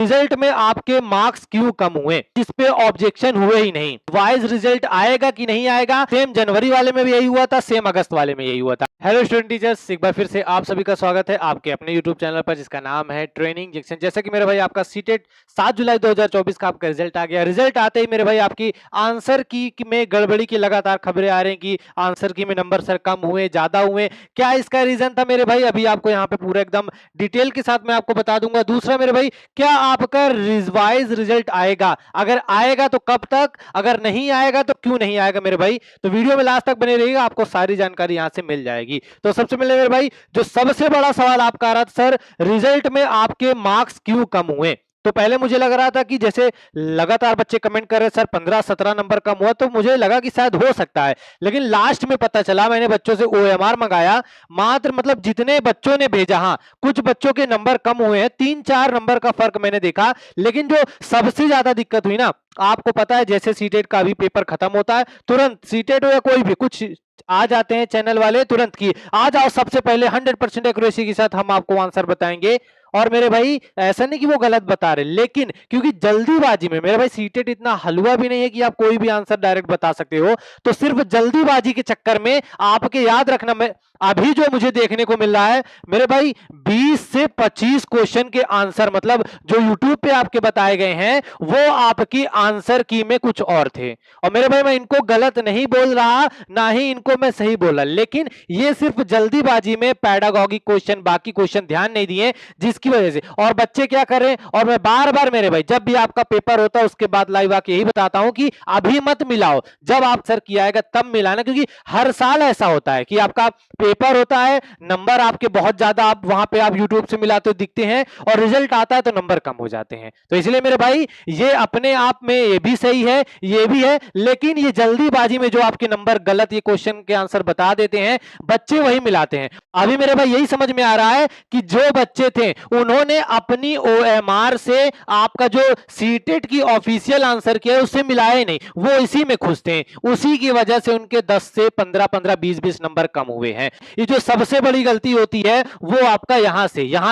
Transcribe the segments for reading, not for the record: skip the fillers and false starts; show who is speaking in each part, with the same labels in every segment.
Speaker 1: Result में आपके marks क्यों कम हुए, जिस पे ऑब्जेक्शन हुए ही नहीं। वाइज रिजल्ट आएगा कि नहीं आएगा, सेम जनवरी वाले में भी यही हुआ था, सेम अगस्त वाले में यही हुआ था। हेलो स्टूडेंट टीचर्स, एक बार फिर से आप सभी का स्वागत है आपके अपने यूट्यूब चैनल पर जिसका नाम है ट्रेनिंग जंक्शन। जैसा कि मेरे भाई आपका सीटेट 7 जुलाई 2024 का आपका रिजल्ट आ गया। रिजल्ट आते ही मेरे भाई आपकी आंसर की में गड़बड़ी की लगातार खबरें आ रही हैं कि आंसर की में नंबर सर कम हुए, ज्यादा हुए। क्या इसका रीजन था मेरे भाई, अभी आपको यहाँ पे पूरा एकदम डिटेल के साथ मैं आपको बता दूंगा। दूसरा मेरे भाई, क्या आपका रिवाइज रिजल्ट आएगा, अगर आएगा तो कब तक, अगर नहीं आएगा तो क्यों नहीं आएगा मेरे भाई। तो वीडियो में लास्ट तक बने रहिएगा, आपको सारी जानकारी यहां से मिल जाएगी। तो सबसे पहले मेरे भाई जो सबसे बड़ा सवाल आपका आ रहा था, सर रिजल्ट में आपके मार्क्स क्यों कम हुए। तो पहले मुझे लग रहा था कि जैसे लगातार बच्चे कमेंट कर रहे सर 15-17 नंबर कम हुआ, तो मुझे लगा कि शायद हो सकता है। लेकिन लास्ट में पता चला, मैंने बच्चों से ओएमआर मंगाया, मात्र मतलब जितने बच्चों ने भेजा, हाँ कुछ बच्चों के नंबर कम हुए हैं, 3-4 नंबर का फर्क मैंने देखा। लेकिन जो सबसे ज्यादा दिक्कत हुई ना, आपको पता है जैसे सीटेट का अभी पेपर खत्म होता है, तुरंत सीटेट हो या कोई भी कुछ आ जाते हैं चैनल वाले तुरंत की, आ जाओ सबसे पहले 100% एक्यूरेसी के साथ हम आपको आंसर बताएंगे। और मेरे भाई ऐसा नहीं कि वो गलत बता रहे, लेकिन क्योंकि जल्दीबाजी में मेरे भाई सीटेट इतना हलवा भी नहीं है कि आप कोई भी आंसर डायरेक्ट बता सकते हो। तो सिर्फ जल्दीबाजी के चक्कर में आपके याद रखना, मैं अभी जो मुझे देखने को मिल रहा है मेरे भाई 20 से 25 क्वेश्चन के आंसर, मतलब जो यूट्यूब पे आपके बताए गए हैं वो आपकी आंसर की में कुछ और थे। और मेरे भाई मैं इनको गलत नहीं बोल रहा, ना ही इनको मैं सही बोला, लेकिन ये सिर्फ जल्दीबाजी में पैडागॉगिक क्वेश्चन, बाकी क्वेश्चन ध्यान नहीं दिए जिसकी वजह से। और बच्चे क्या कर रहे हैं, और मैं बार बार मेरे भाई जब भी आपका पेपर होता है उसके बाद लाइव आके यही बताता हूं कि अभी मत मिलाओ, जब आप सर किया आएगा तब मिलाना। क्योंकि हर साल ऐसा होता है कि आपका पेपर होता है, नंबर आपके बहुत ज्यादा आप वहां पे आप यूट्यूब से मिलाते दिखते हैं, और रिजल्ट आता है तो नंबर कम हो जाते हैं। तो इसलिए मेरे भाई ये अपने आप में ये भी सही है, ये भी है, लेकिन ये जल्दीबाजी में जो आपके नंबर गलत ये क्वेश्चन के आंसर बता देते हैं बच्चे, वही मिलाते हैं। अभी मेरे भाई यही समझ में आ रहा है कि जो बच्चे थे उन्होंने अपनी ओएमआर से आपका जो सीटेट की ऑफिशियल आंसर किया है उससे मिलाए नहीं, वो इसी में खुश थे, उसी की वजह से उनके 10 से 15-15, 20-20 नंबर कम हुए हैं। ये जो सबसे बड़ी गलती होती है वो आपका यहां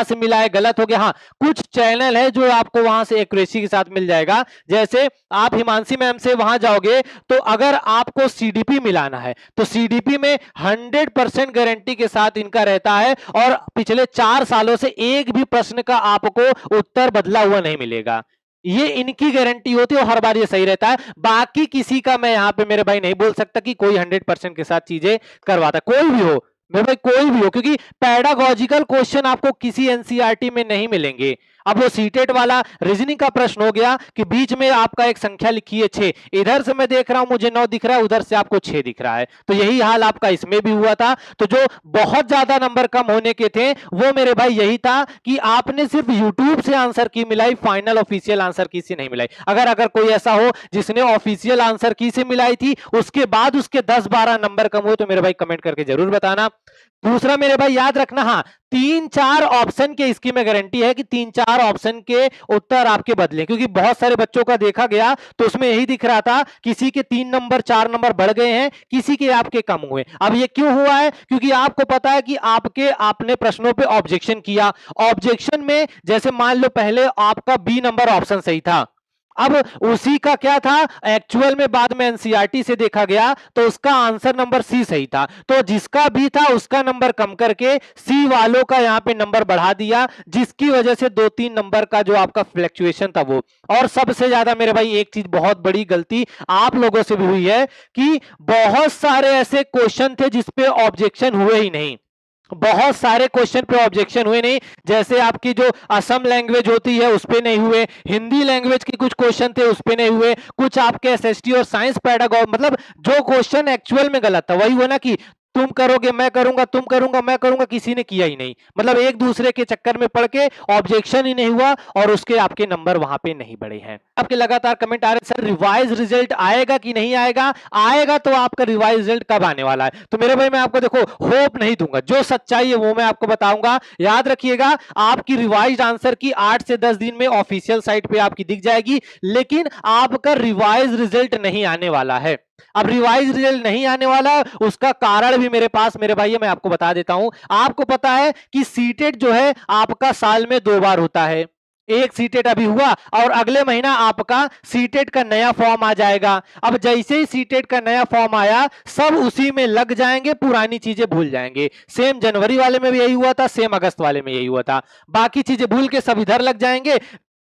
Speaker 1: से मिलाए गलत हो गया। हाँ कुछ चैनल है जो आपको वहां से एक्यूरेसी के साथ मिल जाएगा, जैसे आप हिमांशी मैम से वहां जाओगे तो अगर आपको सीडीपी मिलाना है तो सीडीपी में 100% गारंटी के साथ इनका रहता है, और पिछले 4 सालों से एक भी प्रश्न का आपको उत्तर बदला हुआ नहीं मिलेगा, ये इनकी गारंटी होती है और हर बार ये सही रहता है। बाकी किसी का मैं यहां पे मेरे भाई नहीं बोल सकता कि कोई 100% के साथ चीजें करवाता, कोई भी हो मेरे भाई, कोई भी हो, क्योंकि पैडागॉजिकल क्वेश्चन आपको किसी एनसीईआरटी में नहीं मिलेंगे। अब वो सीटेट वाला रीजनिंग का प्रश्न हो गया कि बीच में आपका एक संख्या लिखी है 6, इधर से मैं देख रहा हूं मुझे 9 दिख रहा है, उधर से आपको 6 दिख रहा है, तो यही हाल आपका इसमें भी हुआ था। तो जो बहुत ज्यादा नंबर कम होने के थे वो मेरे भाई यही था कि आपने सिर्फ यूट्यूब से आंसर की मिलाई, फाइनल ऑफिशियल आंसर की से नहीं मिलाई। अगर कोई ऐसा हो जिसने ऑफिशियल आंसर की से मिलाई थी उसके बाद उसके 10-12 नंबर कम हुए तो मेरे भाई कमेंट करके जरूर बताना। दूसरा मेरे भाई याद रखना, हाँ 3-4 ऑप्शन के इसकी में गारंटी है कि 3-4 ऑप्शन के उत्तर आपके बदले, क्योंकि बहुत सारे बच्चों का देखा गया तो उसमें यही दिख रहा था, किसी के 3 नंबर 4 नंबर बढ़ गए हैं, किसी के आपके कम हुए। अब ये क्यों हुआ है, क्योंकि आपको पता है कि आपने प्रश्नों पे ऑब्जेक्शन किया, ऑब्जेक्शन में जैसे मान लो पहले आपका बी नंबर ऑप्शन सही था, अब उसी का क्या था एक्चुअल में बाद में एनसीईआरटी से देखा गया तो उसका आंसर नंबर सी सही था, तो जिसका भी था उसका नंबर कम करके सी वालों का यहां पे नंबर बढ़ा दिया, जिसकी वजह से 2-3 नंबर का जो आपका फ्लक्चुएशन था वो। और सबसे ज्यादा मेरे भाई एक चीज बहुत बड़ी गलती आप लोगों से भी हुई है कि बहुत सारे ऐसे क्वेश्चन थे जिसपे ऑब्जेक्शन हुए ही नहीं, बहुत सारे क्वेश्चन पे ऑब्जेक्शन हुए नहीं, जैसे आपकी जो असम लैंग्वेज होती है उस पे नहीं हुए, हिंदी लैंग्वेज के कुछ क्वेश्चन थे उस पे नहीं हुए, कुछ आपके एसएसटी और साइंस पैडागॉग, मतलब जो क्वेश्चन एक्चुअल में गलत था वही हुआ ना कि तुम करोगे मैं करूंगा, तुम करूंगा मैं करूंगा, किसी ने किया ही नहीं, मतलब एक दूसरे के चक्कर में पड़ के ऑब्जेक्शन ही नहीं हुआ और उसके आपके नंबर वहां पे नहीं बढ़े हैं। आपके लगातार कमेंट आ रहे सर रिवाइज रिजल्ट आएगा कि नहीं आएगा, आएगा तो आपका रिवाइज रिजल्ट कब आने वाला है। तो मेरे भाई मैं आपको देखो होप नहीं दूंगा, जो सच्चाई है वो मैं आपको बताऊंगा। याद रखिएगा आपकी रिवाइज आंसर की 8 से 10 दिन में ऑफिशियल साइट पे आपकी दिख जाएगी, लेकिन आपका रिवाइज रिजल्ट नहीं आने वाला है। अब रिवाइज रिजल्ट नहीं आने वाला, उसका कारण भी मेरे पास मेरे भाई मैं आपको बता देता हूं। आपको पता है कि सीटेट जो है आपका साल में 2 बार होता है, एक सीटेट अभी हुआ और अगले महीना आपका सीटेट का नया फॉर्म आ जाएगा। अब जैसे ही सीटेट का नया फॉर्म आया सब उसी में लग जाएंगे, पुरानी चीजें भूल जाएंगे। सेम जनवरी वाले में भी यही हुआ था, सेम अगस्त वाले में यही हुआ था। बाकी चीजें भूल के सब इधर लग जाएंगे।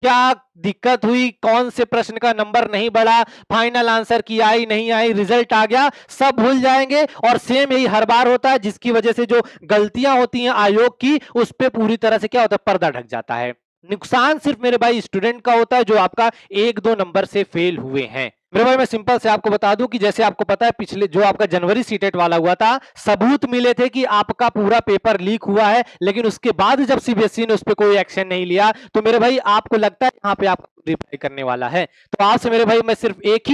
Speaker 1: क्या दिक्कत हुई, कौन से प्रश्न का नंबर नहीं बढ़ा, फाइनल आंसर की आई नहीं आई, रिजल्ट आ गया, सब भूल जाएंगे। और सेम यही हर बार होता है, जिसकी वजह से जो गलतियां होती हैं आयोग की उस पर पूरी तरह से क्या होता है, पर्दा ढक जाता है। नुकसान सिर्फ मेरे भाई स्टूडेंट का होता है जो आपका 1-2 नंबर से फेल हुए हैं। मेरे भाई मैं सिंपल से आपको बता दूं कि जैसे आपको पता है पिछले जो आपका जनवरी सीटेट वाला हुआ था, सबूत मिले थे कि आपका पूरा पेपर लीक हुआ है, लेकिन उसके बाद जब सीबीएसई ने उस पर कोई एक्शन नहीं लिया तो मेरे भाई आपको लगता है यहाँ पे आपको रिप्लाई करने वाला है। तो आपसे मेरे भाई मैं सिर्फ एक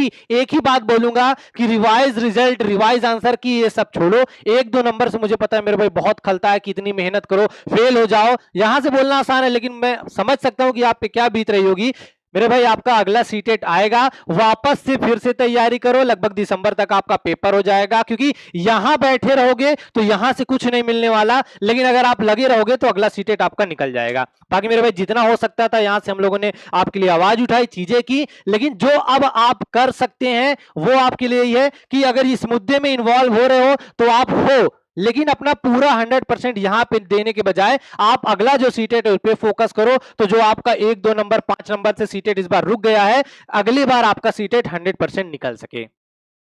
Speaker 1: ही बात बोलूंगा कि रिवाइज रिजल्ट, रिवाइज आंसर की ये सब छोड़ो। 1-2 नंबर से मुझे पता है मेरे भाई बहुत खलता है कि इतनी मेहनत करो फेल हो जाओ। यहां से बोलना आसान है, लेकिन मैं समझ सकता हूं कि आप पे क्या बीत रही होगी। मेरे भाई आपका अगला सीटेट आएगा, वापस से फिर से तैयारी करो, लगभग दिसंबर तक आपका पेपर हो जाएगा। क्योंकि यहां बैठे रहोगे तो यहां से कुछ नहीं मिलने वाला, लेकिन अगर आप लगे रहोगे तो अगला सीटेट आपका निकल जाएगा। बाकी मेरे भाई जितना हो सकता था यहां से हम लोगों ने आपके लिए आवाज उठाई, चीजें की, लेकिन जो अब आप कर सकते हैं वो आपके लिए ये है कि अगर इस मुद्दे में इन्वॉल्व हो रहे हो तो आप हो, लेकिन अपना पूरा 100% यहां पे देने के बजाय आप अगला जो सीटेट है उस पे फोकस करो। तो जो आपका 1-2 नंबर 5 नंबर से सीटेट इस बार रुक गया है, अगली बार आपका सीटेट 100% निकल सके।